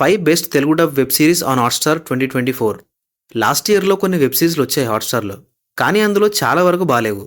5 best Telugu dub web series on Hotstar 2024. Last ఇయర్‌లో కొన్ని web సిరీస్‌లు వచ్చాయి హాట్‌స్టార్‌లో. కానీ అందులో చాలా వరకు బాలేవు.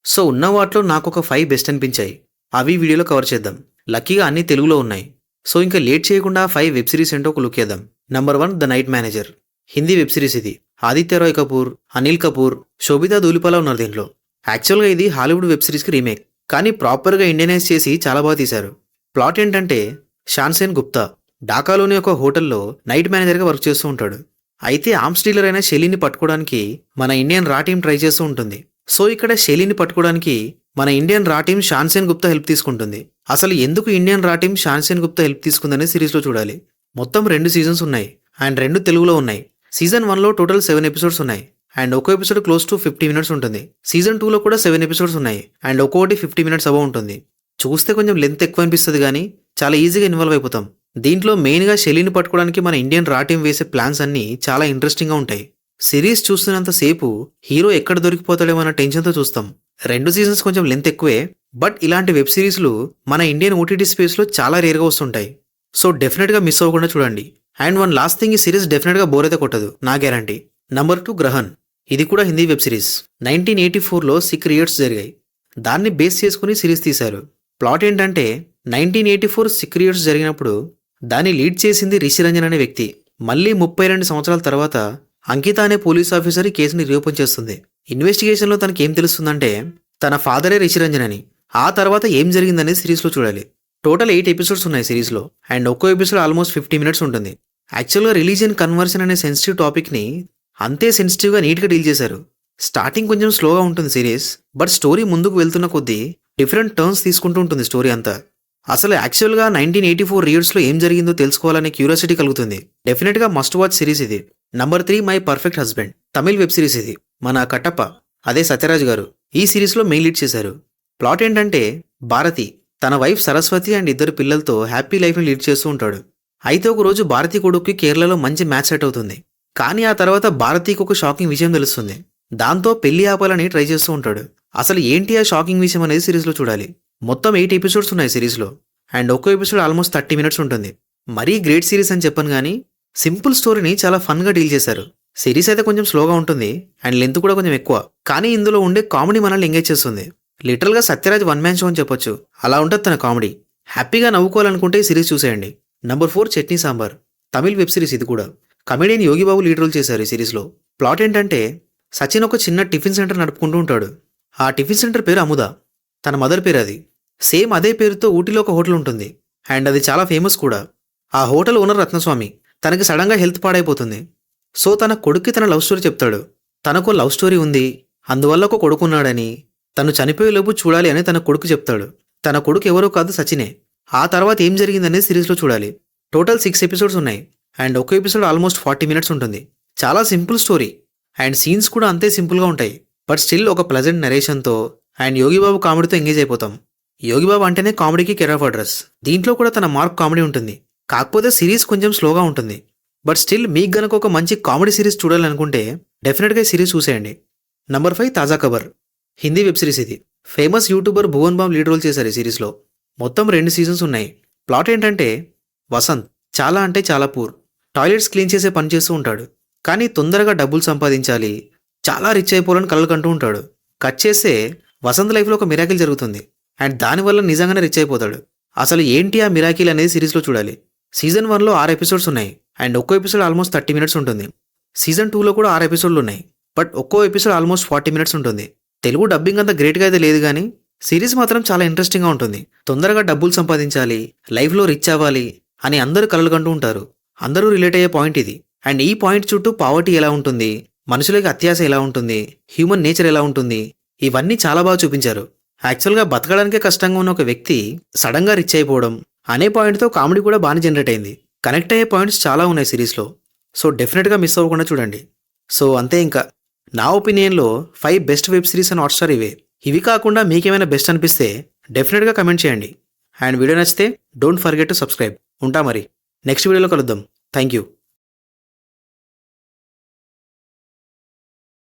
సో ఉన్న వాటిలో నాకొక 5 బెస్ట్ అనిపించాయి. అవి వీడియోలో కవర్ చేద్దాం. లక్కీగా అన్నీ తెలుగులో ఉన్నాయి. సో ఇంకా లేట్ చేయకుండా 5 వెబ్ సిరీస్ ఏంటో ఒక లుక్ చేద్దాం. Number 1 the night manager. Hindi web series ఇది. ఆదిత్య రాయ్ కపూర్, అనిల్ కపూర్, శోభితా ధూళిపాల ఉన్నారు దీంట్లో. యాక్చువల్గా ఇది హాలీవుడ్ వెబ్ సిరీస్కి రీమేక్. కానీ ప్రాపర్గా ఇండియనైజ్ చేసి చాలా బాగా తీశారు. ప్లాట్ ఏంటంటే షాన్సేన్ గుప్తా ఢాకాలోని ఒక హోటల్లో నైట్ మేనేజర్గా వర్క్ చేస్తూ ఉంటాడు. అయితే ఆర్మ్స్ డీలర్ అయిన షెలీని పట్టుకోవడానికి మన ఇండియన్ రా టీం ట్రై చేస్తూ ఉంటుంది. సో ఇక్కడ షెలీని పట్టుకోవడానికి మన ఇండియన్ రా టీం షాన్సేన్ గుప్తా హెల్ప్ తీసుకుంటుంది. అసలు ఎందుకు ఇండియన్ రా టీం షాన్సేన్ గుప్తా హెల్ప్ తీసుకుందనే సిరీస్లో చూడాలి. మొత్తం 2 సీజన్స్ ఉన్నాయి అండ్ 2 తెలుగులో ఉన్నాయి. సీజన్ 1లో టోటల్ 7 ఎపిసోడ్స్ ఉన్నాయి అండ్ ఒక్కో ఎపిసోడ్ క్లోజ్ టు 50 మినిట్స్ ఉంటుంది. సీజన్ 2లో కూడా 7 ఎపిసోడ్స్ ఉన్నాయి అండ్ ఒక్కొక్కటి 50 మినిట్స్ అబౌవ్ ఉంటుంది. చూస్తే కొంచెం లెంత్ ఎక్కువ అనిపిస్తుంది కానీ చాలా ఈజీగా ఇన్వాల్వ్ అయిపోతాం. దీంట్లో మెయిన్గా షెలీని పట్టుకోవడానికి మన ఇండియన్ రా టీం వేసే ప్లాన్స్ అన్నీ చాలా ఇంట్రెస్టింగ్గా ఉంటాయి. సిరీస్ చూస్తున్నంతసేపు హీరో ఎక్కడ దొరికిపోతాడేమో అన్న టెన్షన్తో చూస్తాం. 2 సీజన్స్ కొంచెం లెంత్ ఎక్కువే, బట్ ఇలాంటి వెబ్ సిరీస్లు మన ఇండియన్ ఓటీటీ స్పేస్లో చాలా రేర్గా వస్తుంటాయి. సో డెఫినెట్గా మిస్ అవ్వకుండా చూడండి. అండ్ వన్ లాస్ట్ థింగ్, ఈ సిరీస్ డెఫినెట్గా బోర్ అయితే కొట్టదు, నా గ్యారంటీ. నంబర్ 2 గ్రహణ్. ఇది కూడా Hindi web series. 1984లో sick riots జరిగాయి. దాన్ని బేస్ చేసుకుని సిరీస్ తీశారు. ప్లాట్ ఏంటంటే 1984 సిక్ రియాట్స్ జరిగినప్పుడు దాన్ని లీడ్ చేసింది రిషిరంజన్ అనే వ్యక్తి. మళ్ళీ 32 సంవత్సరాల తర్వాత అంకిత అనే పోలీస్ ఆఫీసర్ ఈ కేసుని రీఓపెన్ చేస్తుంది. ఇన్వెస్టిగేషన్లో తనకి ఏం తెలుస్తుందంటే తన ఫాదరే రిషిరంజన్ అని. ఆ తర్వాత ఏం జరిగిందనేది సిరీస్లో చూడాలి. టోటల్ 8 ఎపిసోడ్స్ ఉన్నాయి సిరీస్లో అండ్ ఒక్కో ఎపిసోడ్ ఆల్మోస్ట్ 50 మినిట్స్ ఉంటుంది. యాక్చువల్గా రిలీజియన్ కన్వర్షన్ అనే సెన్సిటివ్ టాపిక్ని అంతే సెన్సిటివ్గా నీట్గా డీల్ చేశారు. స్టార్టింగ్ కొంచెం స్లోగా ఉంటుంది సిరీస్, బట్ స్టోరీ ముందుకు వెళ్తున్న కొద్దీ డిఫరెంట్ టర్న్స్ తీసుకుంటూ ఉంటుంది స్టోరీ అంతా. అసలు యాక్చువల్గా 1984 రియాట్స్లో ఏం జరిగిందో తెలుసుకోవాలనే క్యూరియాసిటీ కలుగుతుంది. డెఫినెట్గా మస్ట్ వాచ్ సిరీస్ ఇది. Number 3 my perfect husband. Tamil web series ఇది. మన కట్టప్ప అదే సత్యరాజ్ గారు ఈ సిరీస్లో మెయిన్ లీడ్ చేశారు. ప్లాట్ ఏంటంటే భారతి తన వైఫ్ సరస్వతి అండ్ 2 పిల్లలతో హ్యాపీ లైఫ్ని లీడ్ చేస్తూ ఉంటాడు. అయితే ఒక రోజు భారతి కొడుక్కి కేరళలో మంచి మ్యాచ్ సెట్ అవుతుంది. కానీ ఆ తర్వాత భారతికి ఒక షాకింగ్ విషయం తెలుస్తుంది. దాంతో పెళ్లి ఆపాలని ట్రై చేస్తూ ఉంటాడు. అసలు ఏంటి ఆ షాకింగ్ విషయం అనేది సిరీస్లో చూడాలి. మొత్తం 8 ఎపిసోడ్స్ ఉన్నాయి సిరీస్లో అండ్ ఒక్కో ఎపిసోడ్ ఆల్మోస్ట్ 30 మినిట్స్ ఉంటుంది. మరీ గ్రేట్ సిరీస్ అని చెప్పను కానీ సింపుల్ స్టోరీని చాలా ఫన్గా డీల్ చేశారు. సిరీస్ అయితే కొంచెం స్లోగా ఉంటుంది అండ్ లెంత్ కూడా కొంచెం ఎక్కువ, కానీ ఇందులో ఉండే కామెడీ మనల్ని ఎంగేజ్ చేస్తుంది. లిటరల్గా సత్యరాజ్ వన్ మ్యాన్ షో అని చెప్పొచ్చు, అలా ఉంటుంది తన కామెడీ. హ్యాపీగా నవ్వుకోవాలనుకుంటే ఈ సిరీస్ చూసేయండి. Number 4 chutney sambar. Tamil web series ఇది కూడా. కమెడియన్ యోగిబాబు లీడ్ రోల్ చేశారు ఈ సిరీస్లో. ప్లాట్ ఏంటంటే సచిన్ ఒక చిన్న టిఫిన్ సెంటర్ నడుపుకుంటూ ఉంటాడు. ఆ టిఫిన్ సెంటర్ పేరు అముద, తన మదర్ పేరు అది. సేమ్ అదే పేరుతో ఊటీలో ఒక హోటల్ ఉంటుంది అండ్ అది చాలా ఫేమస్ కూడా. ఆ హోటల్ ఓనర్ రత్నస్వామి తనకి సడన్గా హెల్త్ పాడైపోతుంది. సో తన కొడుక్కి తన లవ్ స్టోరీ చెప్తాడు. తనకు లవ్ స్టోరీ ఉంది, అందువల్ల ఒక కొడుకున్నాడని, తను చనిపోయేలోపు చూడాలి అని తన కొడుకు చెప్తాడు. తన కొడుకు ఎవరో కాదు సచినే. ఆ తర్వాత ఏం జరిగిందనేది సిరీస్లో చూడాలి. టోటల్ 6 ఎపిసోడ్స్ ఉన్నాయి అండ్ ఒక్కో ఎపిసోడ్ ఆల్మోస్ట్ 40 మినిట్స్ ఉంటుంది. చాలా సింపుల్ స్టోరీ అండ్ సీన్స్ కూడా అంతే సింపుల్గా ఉంటాయి, బట్ స్టిల్ ఒక ప్లెజెంట్ నరేషన్తో అండ్ యోగిబాబు కామెడీతో ఎంగేజ్ అయిపోతాం. యోగిబాబు అంటేనే కామెడీకి కేర్ ఆఫ్ అడ్రస్. దీంట్లో కూడా తన మార్క్ కామెడీ ఉంటుంది, కాకపోతే సిరీస్ కొంచెం స్లోగా ఉంటుంది. బట్ స్టిల్ మీకు గనక ఒక మంచి కామెడీ సిరీస్ చూడాలనుకుంటే డెఫినెట్గా ఈ సిరీస్ చూసేయండి. నంబర్ 5 తాజా ఖబర్. హిందీ వెబ్ సిరీస్ ఇది. Famous YouTuber Bhuvan Bam lead role చేశారు ఈ సిరీస్లో. మొత్తం 2 సీజన్స్ ఉన్నాయి. ప్లాట్ ఏంటంటే వసంత్ చాలా అంటే చాలా పూర్. టాయిలెట్స్ క్లీన్ చేసే పని చేస్తూ ఉంటాడు. కానీ తొందరగా డబ్బులు సంపాదించాలి, చాలా రిచ్ అయిపోవాలని కలలు కంటూ ఉంటాడు. కట్ చేస్తే వసంత్ లైఫ్లో ఒక మిరాకిల్ జరుగుతుంది అండ్ దానివల్ల నిజంగానే రిచ్ అయిపోతాడు. అసలు ఏంటి ఆ మిరాకిల్ అనేది సిరీస్లో చూడాలి. సీజన్ 1లో 6 ఎపిసోడ్స్ ఉన్నాయి అండ్ ఒక్కో ఎపిసోడ్ ఆల్మోస్ట్ 30 మినిట్స్ ఉంటుంది. సీజన్ 2లో కూడా 6 ఎపిసోడ్లు ఉన్నాయి, బట్ ఒక్కో ఎపిసోడ్ ఆల్మోస్ట్ 40 మినిట్స్ ఉంటుంది. తెలుగు డబ్బింగ్ అంత గ్రేట్గా అయితే లేదు కానీ సిరీస్ మాత్రం చాలా ఇంట్రెస్టింగ్గా ఉంటుంది. తొందరగా డబ్బులు సంపాదించాలి, లైఫ్లో రిచ్ అవ్వాలి అని అందరూ కలలు కంటూ ఉంటారు. అందరూ రిలేట్ అయ్యే పాయింట్ ఇది. అండ్ ఈ పాయింట్ చుట్టూ పావర్టీ ఎలా ఉంటుంది, మనుషులకి అత్యాశ ఎలా ఉంటుంది, హ్యూమన్ నేచర్ ఎలా ఉంటుంది, ఇవన్నీ చాలా బాగా చూపించారు. యాక్చువల్గా బతకడానికే కష్టంగా ఉన్న ఒక వ్యక్తి సడన్గా రిచ్ అయిపోవడం అనే పాయింట్తో కామెడీ కూడా బాగానే జనరేట్ అయింది. కనెక్ట్ అయ్యే పాయింట్స్ చాలా ఉన్నాయి సిరీస్లో. సో డెఫినెట్గా మిస్ అవ్వకుండా చూడండి. సో అంతే, ఇంకా నా ఒపీనియన్లో 5 best web series and Hotstar ఇవే. ఇవి కాకుండా మీకేమైనా బెస్ట్ అనిపిస్తే డెఫినెట్గా కమెంట్ చేయండి. అండ్ వీడియో నచ్చితే డోంట్ ఫర్గెట్ టు సబ్స్క్రైబ్. ఉంటా మరి, నెక్స్ట్ వీడియోలో కలుద్దాం. Thank you.